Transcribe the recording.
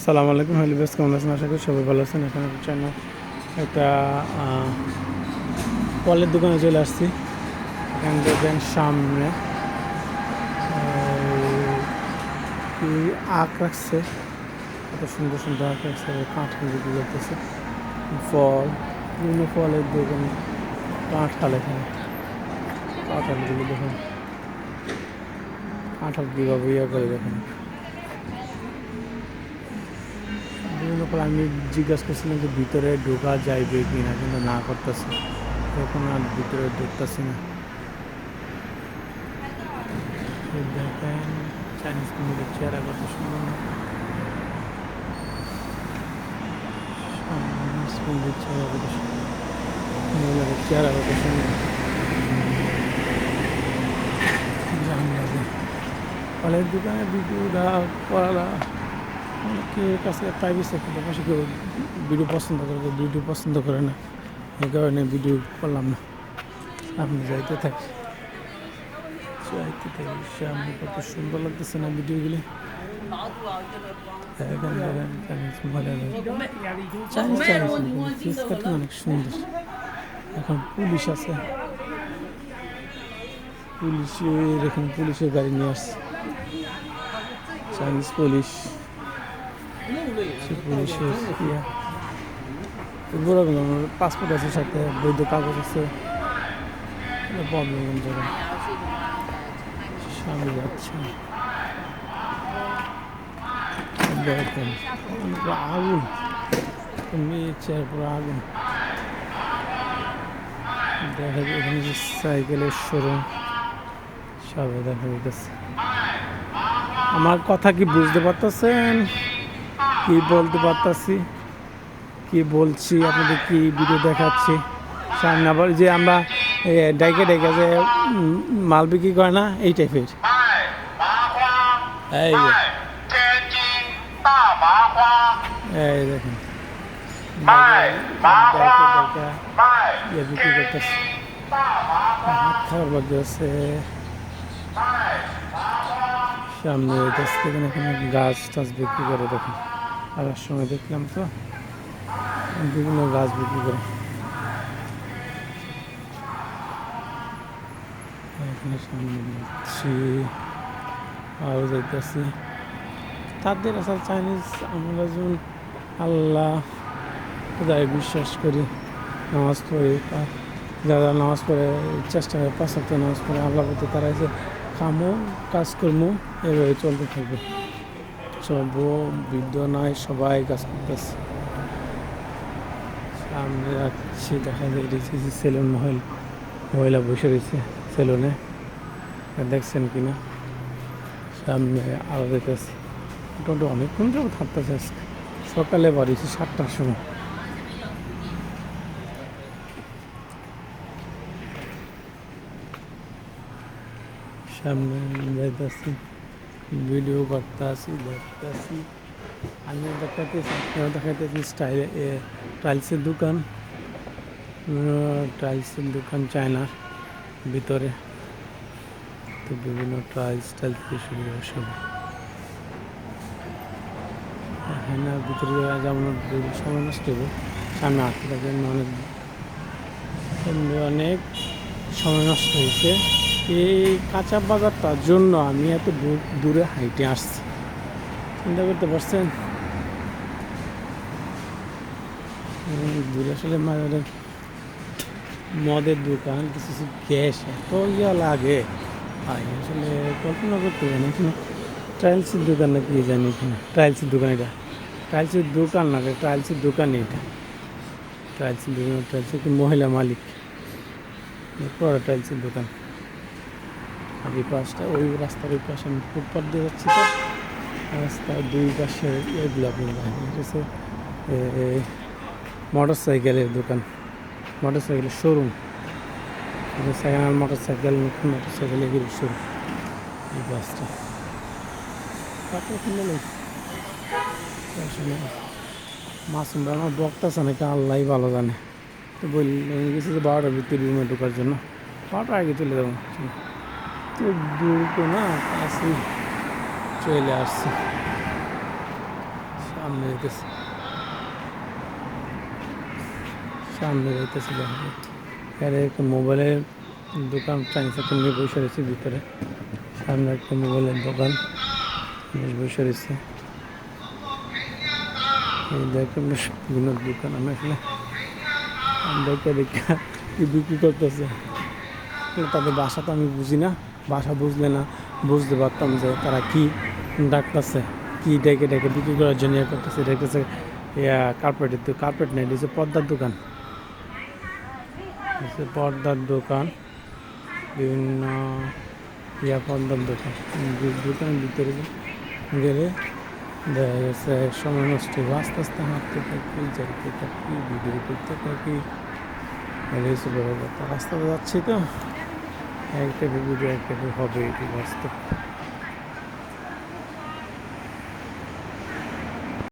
সালাম আলাইকুম হালিবাস, কেমন আছেন? আশা করি সবাই ভালো আছেন। এখানে জন্য একটা ফলের দোকানে চলে আসছি। এখানে দেখবেন সামনে কি আখ রাখছে, কত সুন্দর সুন্দর আখ রাখছে। কাঁঠাল বিক্রি করতেছে, ফল, বিভিন্ন ফলের দোকানে কাঁঠাল। এখানে কাঁঠালগুলো দেখুন, কাঁঠাল কীভাবে করে দেখেন বিভিন্ন ফল। আমি জিজ্ঞাসা করছিলাম যে ভিতরে ঢোকা যাইবে কি না, কিন্তু না করতেছে, এখন আর ভিতরে ঢুকতেছি না। দেখেন চাইনিজ কুমিরের চেহারা কত সুন্দর, চাইনিজ কুমিরের চেহারা কত সুন্দর, মহিলাদের চেহারা কত সুন্দর। ফলের দোকানে ভিডিও করা অনেকের কাছে প্রাইভেসি একটা ব্যাপার, কেউ ভিডিও পছন্দ করে, কেউ ভিডিও পছন্দ করে না। এই কারণে ভিডিও করলাম না। আপনি যাইতে থাকি সামনে, কত সুন্দর লাগতেছে না ভিডিওগুলি। অনেক সুন্দর। এখন পুলিশ আছে, পুলিশের এখানে পুলিশের গাড়ি নিয়ে আসছে, চাইনিজ পুলিশ। পুলিশের পাসপোর্ট আছে, সাথে বৈধ কাগজ আছে, প্রবলেম জায়গায় সামনে যাচ্ছে। দেখেন আগুন, নিচের পুরো আগুন। দেখা যায় এখানে যে সাইকেলের শোরুম সব দেখা যেতেছে। আমার কথা কি বুঝতে পারতেছেন? কি বলতে পারতাছি, কি বলছি, আপনাদের কি ভিডিও দেখাচ্ছি। সামনে আবার যে আমরা ডাইকে ডাইকে যে মাল বিক্রি করে না, এই টাইপের। এই দেখেন বিক্রি করতেছে, খাবার বাকি আছে সামনে। এখানে গাছ টাছ বিক্রি করে দেখেন। আর সময় দেখলাম তো বিভিন্ন গাছ বিক্রি করে। এখানে সামনে যাচ্ছি, আরও যাইতেছি। তাদের আসলে চাইনিজ, আমরা যেমন আল্লাহ খোদায় বিশ্বাস করি, নামাজ পড়ি, যারা নামাজ পড়ে চেষ্টা করে, 5 ওয়াক্ত নামাজ পড়ে, আল্লাহ প্রতি তারা এসে কামো কাজকর্ম এভাবে চলতে থাকবে। সব বৃদ্ধ নয়, সবাই কাজ করতেছে। সামনে যাচ্ছি, দেখা যায় সেলুন, মহিলা বসে রয়েছে সেলুনে, দেখছেন কিনা। সামনে আরও দেখতেছি, মোটামুটি অনেকক্ষণ যাবো থাকতেছে। সকালে বাড়িয়েছি 7টার সময়। সামনে যাইতেছি, ভিডিও করতেছি, দেখতেছি। আমি দেখাইতেছি, আপনারা দেখাইতেছি টাইলসের দোকান, চায়নার ভিতরে। তো বিভিন্ন টাইলস শুরু করে সব হ্যাঁ, ভিতরে যেমন সময় নষ্ট হবে, সামনে আসতে থাকেন। অনেক সময় নষ্ট হয়েছে এই কাঁচা বাজারটার জন্য। আমি এত দূরে হাইটে আসছি, চিন্তা করতে পারছেন? দূরে আসলে মদের দোকান, কিছু গ্যাস এত লাগে, আসলে কল্পনা করতে পারি না। এখানে টাইলসের দোকান না কি জানি, এখানে টাইলসের দোকান, এটা টাইলসের দোকান না, টাইলসের দোকানই এটা। টাইলসের দোকান, টাইলসের কি মহিলা মালিক, বড় টাইলসের দোকান। আর এই পাশটা, ওই রাস্তার ওই পাশে আমি ফুটপাথ দিয়ে যাচ্ছি, তো রাস্তার দুই পাশে এগুলো আপনি হচ্ছে মোটর সাইকেলের দোকান, মোটর সাইকেলের showroom. Second hand motor cycle, নতুন মোটর সাইকেল এগুলো শোরুম। এই বাসটা মাসুম ভাই আমার বক্তাছে নাকি, আল্লাহ ভালো জানে। তো বললি গেছি যে 12টার ভিতরে রুমে ঢোকার জন্য, 12টার আগে চলে যাবো। তো দূর তো না, কাছে চলে আসছি। সামনে যেতেছে, সামনে যাইতেছিল। আর একটা মোবাইলের দোকান, চাইনিজ একটা মেয়ে বসে রয়েছে ভিতরে। সামনে একটা মোবাইলের দোকান, বসে রয়েছে। এই দেখেন বিভিন্ন দোকান, আমি আসলে দেখে দেখে কি বিক্রি করতেছে। তাদের ভাষা তো আমি বুঝি না, ভাষা বুঝলে না বুঝতে পারতাম যে তারা কি ডাকতেছে, কি ডেকে ডেকে বিক্রি করার জন্য ইয়ে করতেছে। দেখতেছে কার্পেটের তো কার্পেট নেই, দিচ্ছে পর্দার দোকান, পর্দার দোকান, বিভিন্ন পর্দার দোকান। দোকানের ভিতরে গেলে দেখা গেছে সময় নষ্ট হবে, আস্তে আস্তে হাঁটতে থাকি, যাইতে থাকি, ভিডিও করতে থাকি। হয়েছে বড় কথা, রাস্তাতে যাচ্ছি তো, এক টাইপের ভিডিও এক টাইপের হবে, এটি বাস্তব।